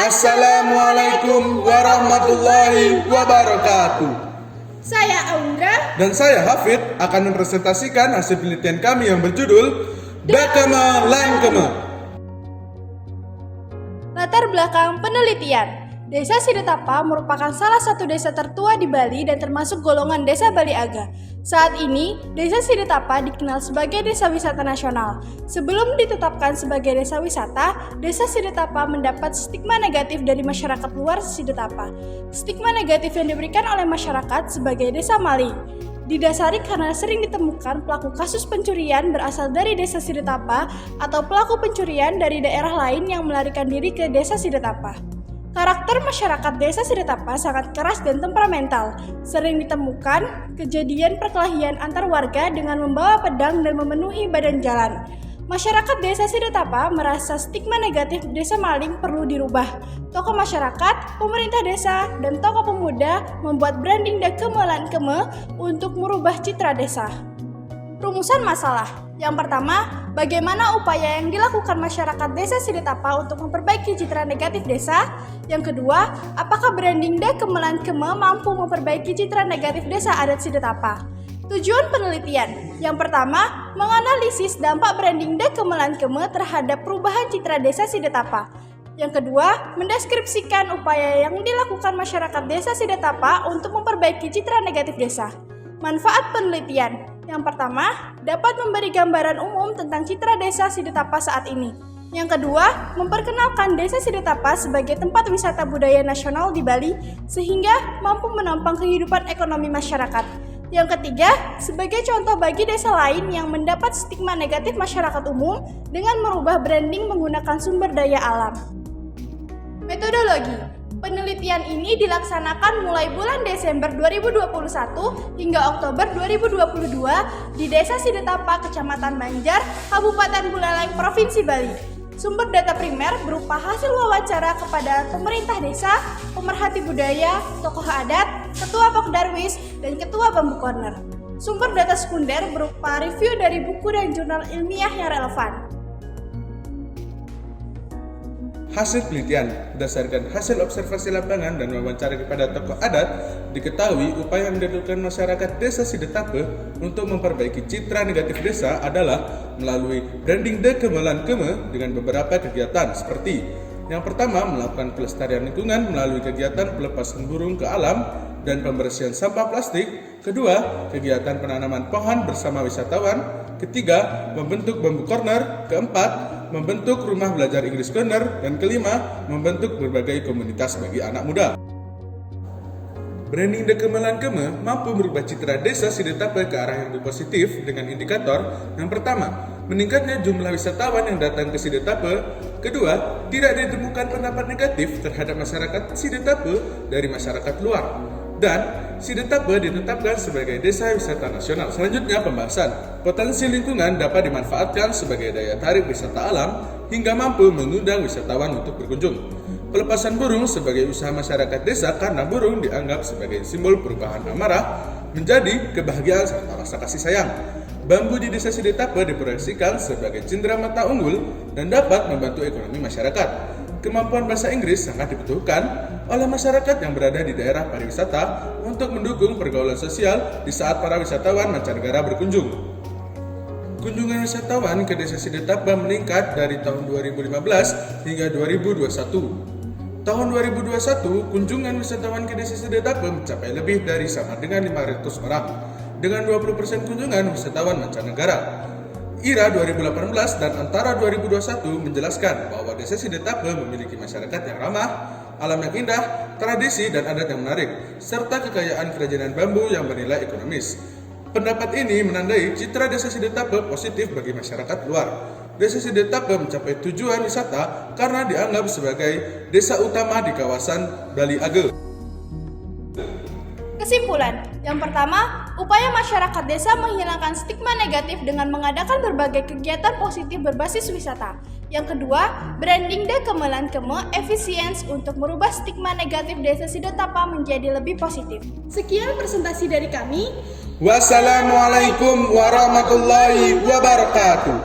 Assalamualaikum warahmatullahi wabarakatuh. Saya Aundra Dan saya Hafid akan mempresentasikan hasil penelitian kami yang berjudul Dakama Langkeme. Latar belakang penelitian. Desa Sidetapa merupakan salah satu desa tertua di Bali dan termasuk golongan desa Bali Aga. Saat ini, desa Sidetapa dikenal sebagai desa wisata nasional. Sebelum ditetapkan sebagai desa wisata, desa Sidetapa mendapat stigma negatif dari masyarakat luar Sidetapa. Stigma negatif yang diberikan oleh masyarakat sebagai desa maling didasari karena sering ditemukan pelaku kasus pencurian berasal dari desa Sidetapa atau pelaku pencurian dari daerah lain yang melarikan diri ke desa Sidetapa. Karakter masyarakat desa Sidetapa sangat keras dan temperamental. Sering ditemukan kejadian perkelahian antar warga dengan membawa pedang dan memenuhi badan jalan. Masyarakat desa Sidetapa merasa stigma negatif desa maling perlu dirubah. Tokoh masyarakat, pemerintah desa, dan tokoh pemuda membuat branding Dakama Langkeme untuk merubah citra desa. Rumusan masalah. Yang pertama, bagaimana upaya yang dilakukan masyarakat desa Sidetapa untuk memperbaiki citra negatif desa? Yang kedua, apakah branding Dakama Langkeme mampu memperbaiki citra negatif desa adat Sidetapa? Tujuan penelitian. Yang pertama, menganalisis dampak branding Dakama Langkeme terhadap perubahan citra desa Sidetapa. Yang kedua, mendeskripsikan upaya yang dilakukan masyarakat desa Sidetapa untuk memperbaiki citra negatif desa. Manfaat penelitian. Yang pertama, dapat memberi gambaran umum tentang citra desa Sidetapa saat ini. Yang kedua, memperkenalkan desa Sidetapa sebagai tempat wisata budaya nasional di Bali sehingga mampu menopang kehidupan ekonomi masyarakat. Yang ketiga, sebagai contoh bagi desa lain yang mendapat stigma negatif masyarakat umum dengan merubah branding menggunakan sumber daya alam. Metodologi. Penelitian ini dilaksanakan mulai bulan Desember 2021 hingga Oktober 2022 di Desa Sidetapa, Kecamatan Banjar, Kabupaten Buleleng, Provinsi Bali. Sumber data primer berupa hasil wawancara kepada pemerintah desa, pemerhati budaya, tokoh adat, ketua Pokdarwis, dan ketua Bambu Corner. Sumber data sekunder berupa review dari buku dan jurnal ilmiah yang relevan. Hasil penelitian berdasarkan hasil observasi lapangan dan wawancara kepada tokoh adat, diketahui upaya yang dilakukan masyarakat desa Sidetapa untuk memperbaiki citra negatif desa adalah melalui branding Dakama Langkeme dengan beberapa kegiatan seperti yang pertama, melakukan pelestarian lingkungan melalui kegiatan pelepasan burung ke alam dan pembersihan sampah plastik. Kedua, kegiatan penanaman pohon bersama wisatawan. Ketiga, membentuk Bambu Corner. Keempat, membentuk rumah belajar Inggris Corner. Dan kelima, membentuk berbagai komunitas bagi anak muda. Branding Dakama Langkeme mampu merubah citra desa Sidetapa ke arah yang lebih positif dengan indikator yang pertama, meningkatnya jumlah wisatawan yang datang ke Sidetapa. Kedua, tidak ditemukan pendapat negatif terhadap masyarakat Sidetapa dari masyarakat luar. Dan Sidetapa ditetapkan sebagai desa wisata nasional. Selanjutnya pembahasan. Potensi lingkungan dapat dimanfaatkan sebagai daya tarik wisata alam hingga mampu mengundang wisatawan untuk berkunjung. Pelepasan burung sebagai usaha masyarakat desa karena burung dianggap sebagai simbol perubahan amarah menjadi kebahagiaan serta rasa kasih sayang. Bambu di desa Sidetapa diproyeksikan sebagai cindera mata unggul dan dapat membantu ekonomi masyarakat. Kemampuan bahasa Inggris sangat dibutuhkan oleh masyarakat yang berada di daerah pariwisata untuk mendukung pergaulan sosial di saat para wisatawan mancanegara berkunjung. Kunjungan wisatawan ke desa Sidetapa meningkat dari tahun 2015 hingga 2021. Tahun 2021, kunjungan wisatawan ke desa Sidetapa mencapai lebih dari sama dengan 500 orang, dengan 20% kunjungan wisatawan mancanegara. IRA 2018 dan Antara 2021 menjelaskan bahwa desa Sidetapa memiliki masyarakat yang ramah, alam yang indah, tradisi dan adat yang menarik, serta kekayaan kerajinan bambu yang bernilai ekonomis. Pendapat ini menandai citra desa Sidetapa positif bagi masyarakat luar. Desa Sidetapa mencapai tujuan wisata karena dianggap sebagai desa utama di kawasan Bali Aga. Kesimpulan. Yang pertama, upaya masyarakat desa menghilangkan stigma negatif dengan mengadakan berbagai kegiatan positif berbasis wisata. Yang kedua, branding Dakama Langkeme efisiens untuk merubah stigma negatif desa Sidetapa menjadi lebih positif. Sekian presentasi dari kami. Wassalamualaikum warahmatullahi wabarakatuh.